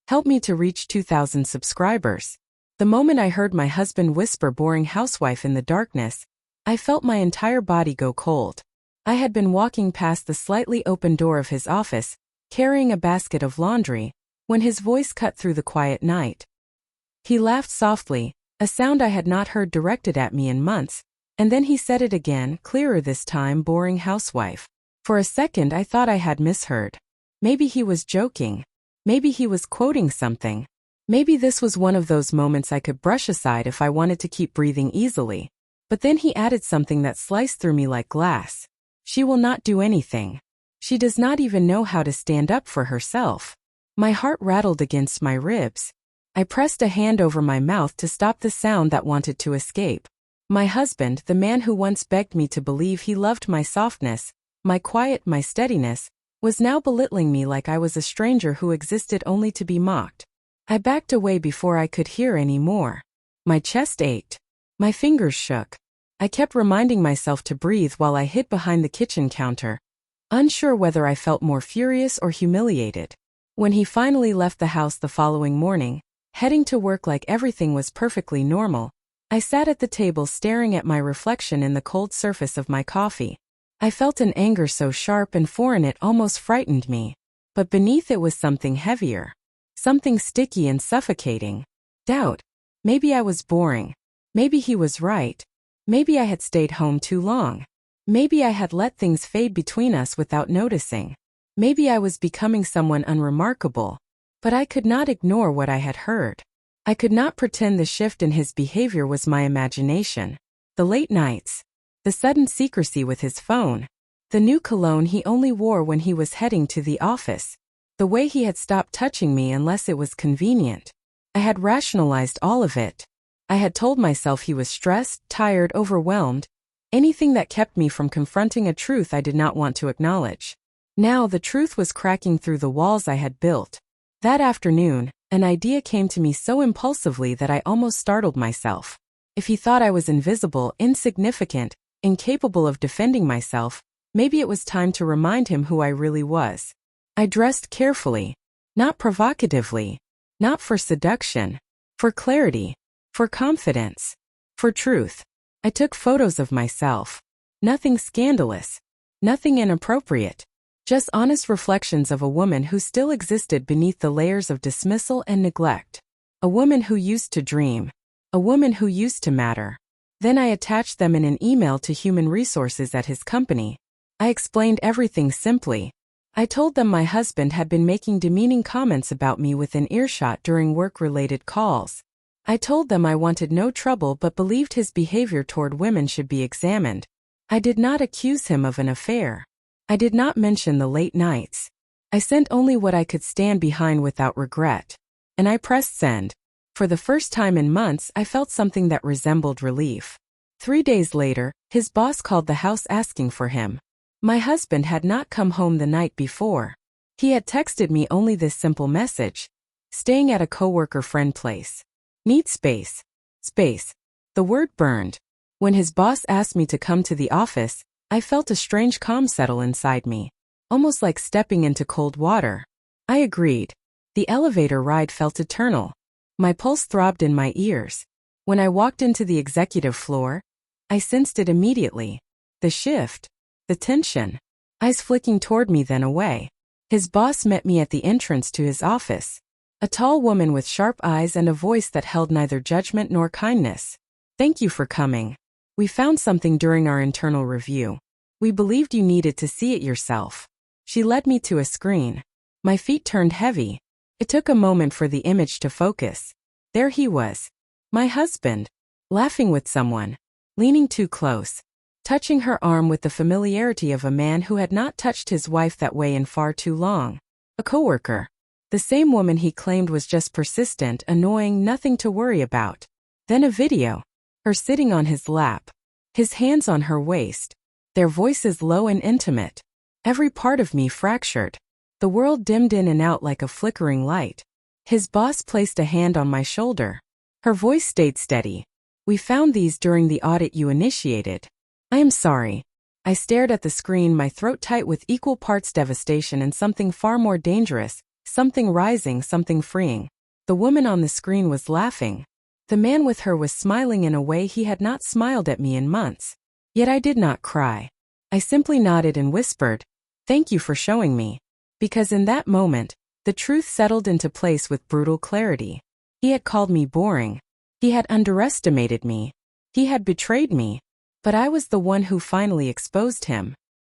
Help me to reach 2,000 subscribers. The moment I heard my husband whisper boring housewife in the darkness, I felt my entire body go cold. I had been walking past the slightly open door of his office, carrying a basket of laundry, when his voice cut through the quiet night. He laughed softly, a sound I had not heard directed at me in months, and then he said it again, clearer this time, boring housewife. For a second I thought I had misheard. Maybe he was joking. Maybe he was quoting something. Maybe this was one of those moments I could brush aside if I wanted to keep breathing easily. But then he added something that sliced through me like glass. She will not do anything. She does not even know how to stand up for herself. My heart rattled against my ribs. I pressed a hand over my mouth to stop the sound that wanted to escape. My husband, the man who once begged me to believe he loved my softness, my quiet, my steadiness, was now belittling me like I was a stranger who existed only to be mocked. I backed away before I could hear any more. My chest ached. My fingers shook. I kept reminding myself to breathe while I hid behind the kitchen counter, unsure whether I felt more furious or humiliated. When he finally left the house the following morning, heading to work like everything was perfectly normal, I sat at the table staring at my reflection in the cold surface of my coffee. I felt an anger so sharp and foreign it almost frightened me. But beneath it was something heavier. Something sticky and suffocating. Doubt. Maybe I was boring. Maybe he was right. Maybe I had stayed home too long. Maybe I had let things fade between us without noticing. Maybe I was becoming someone unremarkable. But I could not ignore what I had heard. I could not pretend the shift in his behavior was my imagination. The late nights. The sudden secrecy with his phone. The new cologne he only wore when he was heading to the office. The way he had stopped touching me unless it was convenient. I had rationalized all of it. I had told myself he was stressed, tired, overwhelmed, anything that kept me from confronting a truth I did not want to acknowledge. Now the truth was cracking through the walls I had built. That afternoon, an idea came to me so impulsively that I almost startled myself. If he thought I was invisible, insignificant, incapable of defending myself, maybe it was time to remind him who I really was. I dressed carefully, not provocatively, not for seduction, for clarity, for confidence, for truth. I took photos of myself. Nothing scandalous, nothing inappropriate, just honest reflections of a woman who still existed beneath the layers of dismissal and neglect. A woman who used to dream, a woman who used to matter. Then I attached them in an email to human resources at his company. I explained everything simply. I told them my husband had been making demeaning comments about me within earshot during work-related calls. I told them I wanted no trouble but believed his behavior toward women should be examined. I did not accuse him of an affair. I did not mention the late nights. I sent only what I could stand behind without regret. And I pressed send. For the first time in months, I felt something that resembled relief. 3 days later, his boss called the house asking for him. My husband had not come home the night before. He had texted me only this simple message. Staying at a coworker friend place. Need space. Space. The word burned. When his boss asked me to come to the office, I felt a strange calm settle inside me. Almost like stepping into cold water. I agreed. The elevator ride felt eternal. My pulse throbbed in my ears. When I walked into the executive floor, I sensed it immediately. The shift. The tension. Eyes flicking toward me then away. His boss met me at the entrance to his office. A tall woman with sharp eyes and a voice that held neither judgment nor kindness. Thank you for coming. We found something during our internal review. We believed you needed to see it yourself. She led me to a screen. My feet turned heavy. It took a moment for the image to focus. There he was. My husband. Laughing with someone. Leaning too close. Touching her arm with the familiarity of a man who had not touched his wife that way in far too long. A coworker. The same woman he claimed was just persistent, annoying, nothing to worry about. Then a video. Her sitting on his lap. His hands on her waist. Their voices low and intimate. Every part of me fractured. The world dimmed in and out like a flickering light. His boss placed a hand on my shoulder. Her voice stayed steady. We found these during the audit you initiated. I am sorry. I stared at the screen, my throat tight with equal parts devastation and something far more dangerous, Something rising, something freeing. The woman on the screen was laughing. The man with her was smiling in a way he had not smiled at me in months. Yet I did not cry. I simply nodded and whispered, "Thank you for showing me." Because in that moment, the truth settled into place with brutal clarity. He had called me boring. He had underestimated me. He had betrayed me. But I was the one who finally exposed him.